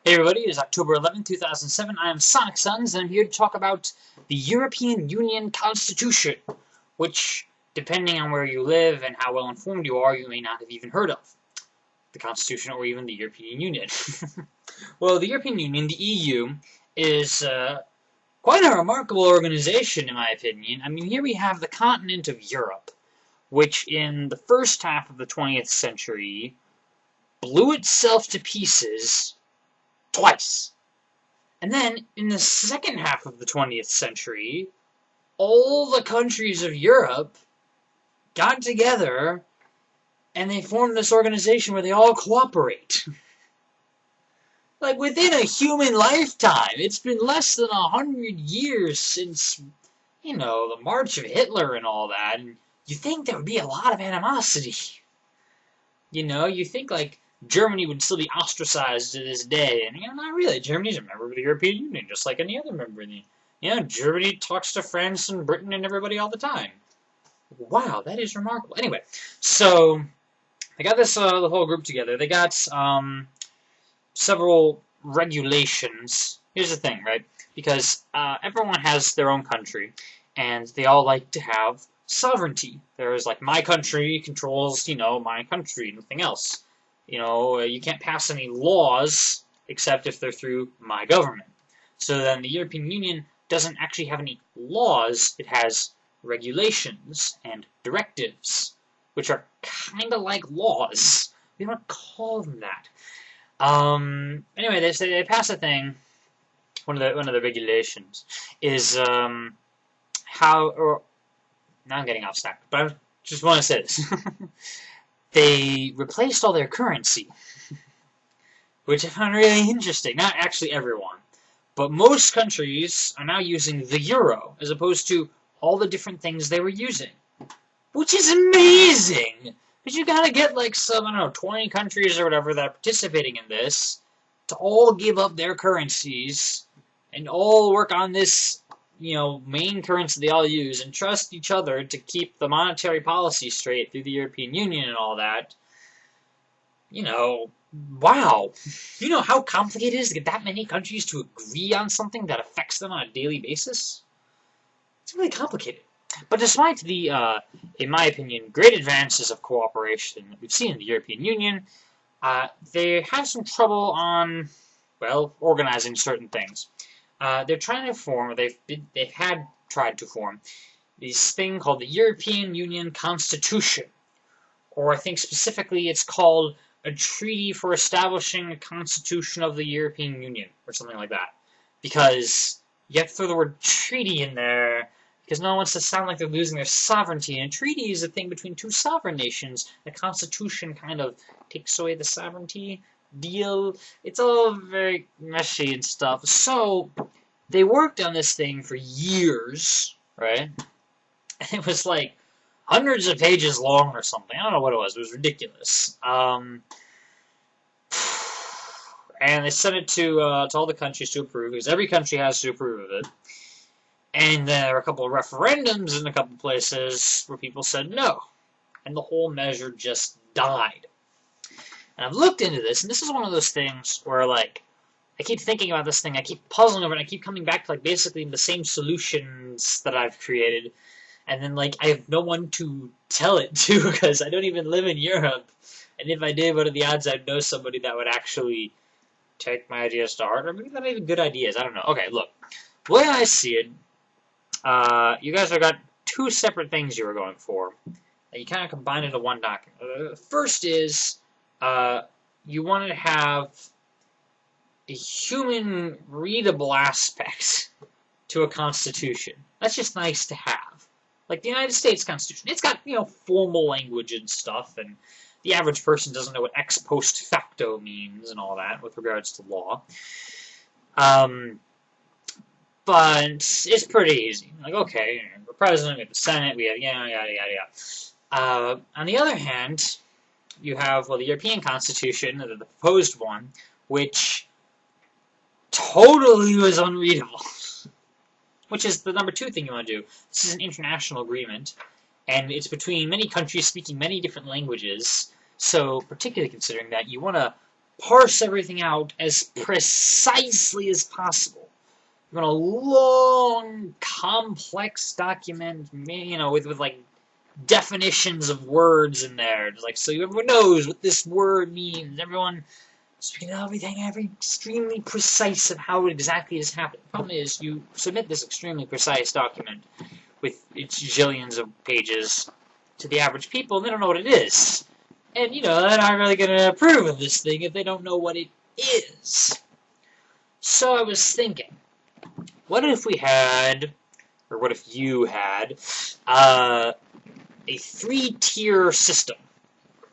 Hey everybody, it is October 11th, 2007. I am Sonic Sons, and I'm here to talk about the European Union Constitution, which, depending on where you live and how well informed you are, you may not have even heard of. The Constitution or even the European Union. Well, the European Union, the EU, is quite a remarkable organization, in my opinion. I mean, here we have the continent of Europe, which in the first half of the 20th century blew itself to pieces twice. And then, in the second half of the 20th century, all the countries of Europe got together and they formed this organization where they all cooperate. Like, within a human lifetime, it's been less than 100 years since, the march of Hitler and all that, and you think there would be a lot of animosity. You think, like, Germany would still be ostracized to this day, and not really. Germany's a member of the European Union, just like any other member of the Germany talks to France and Britain and everybody all the time. Wow, that is remarkable. Anyway, so they got this the whole group together. They got several regulations. Here's the thing, right? Because everyone has their own country, and they all like to have sovereignty. There's like my country controls, my country, nothing else. You can't pass any laws except if they're through my government. So then the European Union doesn't actually have any laws. It has regulations and directives, which are kind of like laws. We don't call them that. Anyway, they pass a thing. One of the regulations is now I'm getting off stack, but I just want to say this. They replaced all their currency, which I found really interesting. Not actually everyone, but most countries are now using the euro as opposed to all the different things they were using, which is amazing. But you gotta get like some, 20 countries or whatever that are participating in this to all give up their currencies and all work on this main currency they all use and trust each other to keep the monetary policy straight through the European Union and all that. Wow. You know how complicated it is to get that many countries to agree on something that affects them on a daily basis? It's really complicated. But despite the, in my opinion, great advances of cooperation that we've seen in the European Union, they have some trouble on, organizing certain things. They're trying to form, they've tried to form, this thing called the European Union Constitution. Or I think specifically it's called a treaty for establishing a constitution of the European Union, or something like that. Because you have to throw the word treaty in there, because no one wants to sound like they're losing their sovereignty. And a treaty is a thing between two sovereign nations. The constitution kind of takes away the sovereignty deal. It's all very messy and stuff. So they worked on this thing for years, right? And it was like hundreds of pages long or something. I don't know what it was. It was ridiculous. And they sent it to all the countries to approve, because every country has to approve of it. And there were a couple of referendums in a couple places where people said no. And the whole measure just died. And I've looked into this, and this is one of those things where, like, I keep thinking about this thing, I keep puzzling over it, and I keep coming back to, like, basically the same solutions that I've created. And then, like, I have no one to tell it to, because I don't even live in Europe. And if I did, what are the odds I'd know somebody that would actually take my ideas to heart? Or maybe not even good ideas, I don't know. Okay, look. The way I see it, you guys have got two separate things you were going for. And you kind of combine into one document. First is, you want to have a human readable aspect to a constitution. That's just nice to have. Like the United States Constitution. It's got, formal language and stuff, and the average person doesn't know what ex post facto means and all that with regards to law. But it's pretty easy. Like, okay, the president, we have the Senate, we have yada, yada, yada. On the other hand, you have, the European Constitution, the proposed one, which totally was unreadable. Which is the number two thing you want to do. This is an international agreement, and it's between many countries speaking many different languages, so particularly considering that, you want to parse everything out as precisely as possible. You want a long, complex document, you know, with like definitions of words in there, just like so everyone knows what this word means. Everyone speaking everything, extremely precise of how it exactly is happening. The problem is, you submit this extremely precise document with its zillions of pages to the average people, and they don't know what it is. And, you know, they're not really going to approve of this thing if they don't know what it is. So I was thinking, what if we had, or what if you had, a 3-tier system?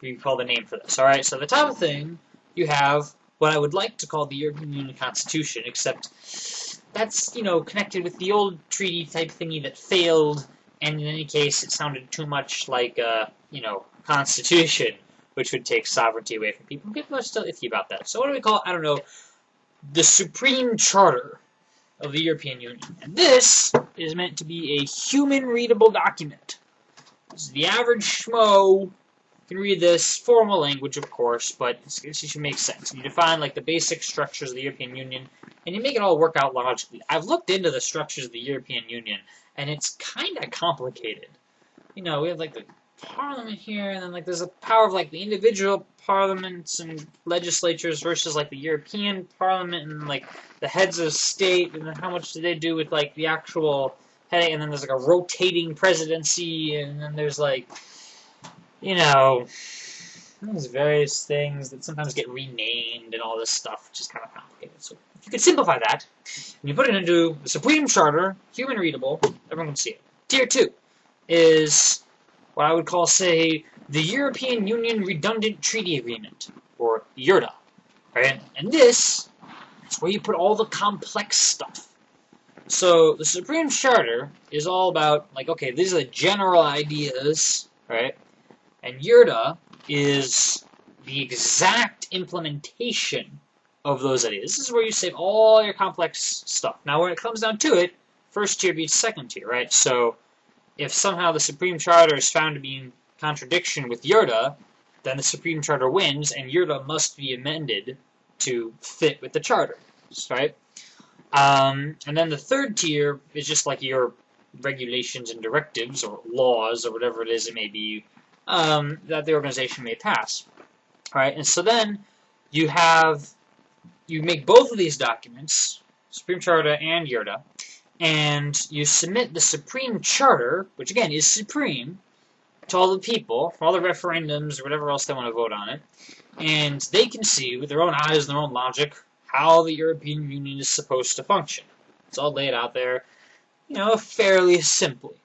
We call the name for this, alright? So the top of thing, you have what I would like to call the European Union Constitution, except that's, you know, connected with the old treaty type thingy that failed, and in any case, it sounded too much like a, you know, constitution, which would take sovereignty away from people. People are still iffy about that. So what do we call it? I don't know. The Supreme Charter of the European Union. And this is meant to be a human-readable document. So the average schmo can read this, formal language, of course, but it should make sense. You define like the basic structures of the European Union, and you make it all work out logically. I've looked into the structures of the European Union, and it's kind of complicated. You know, we have like the Parliament here, and then like there's a power of like the individual parliaments and legislatures versus like the European Parliament and like the heads of state, and then how much do they do with like the actual heading, and then there's like a rotating presidency, and then there's like, you know, there's various things that sometimes get renamed and all this stuff, which is kind of complicated. So if you could simplify that, and you put it into the Supreme Charter, human readable, everyone can see it. Tier 2 is what I would call, say, the European Union Redundant Treaty Agreement, or EURTA, right? And this is where you put all the complex stuff. So the Supreme Charter is all about, like, okay, these are the general ideas, right? And EURTA is the exact implementation of those ideas. This is where you save all your complex stuff. Now, when it comes down to it, first tier beats second tier, right? So if somehow the Supreme Charter is found to be in contradiction with EURTA, then the Supreme Charter wins, and EURTA must be amended to fit with the Charter, right? And then the third tier is just like your regulations and directives, or laws, or whatever it is it may be, that the organization may pass, right? And so then you make both of these documents, Supreme Charter and EURTA, and you submit the Supreme Charter, which again is supreme, to all the people, for all the referendums or whatever else they want to vote on it, and they can see with their own eyes and their own logic how the European Union is supposed to function. It's all laid out there, you know, fairly simply,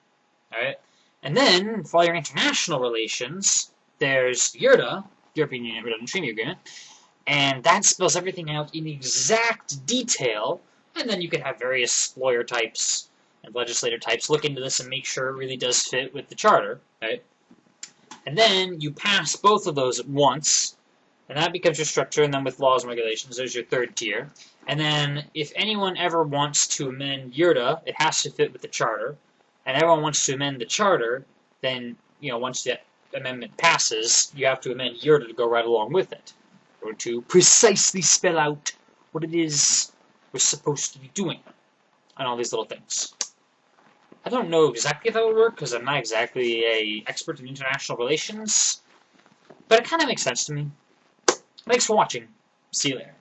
alright? And then, for all your international relations, there's EURTA, European Union Redundant Treaty Agreement, and that spells everything out in exact detail. And then you can have various lawyer types and legislator types look into this and make sure it really does fit with the Charter, right? And then you pass both of those at once, and that becomes your structure, and then with laws and regulations, there's your third tier. And then if anyone ever wants to amend EURTA, it has to fit with the Charter, and everyone wants to amend the Charter, then, you know, once that amendment passes, you have to amend EURTA to go right along with it, or to precisely spell out what it is we're supposed to be doing, and all these little things. I don't know exactly if that would work, because I'm not exactly an expert in international relations, but it kind of makes sense to me. Thanks for watching. See you later.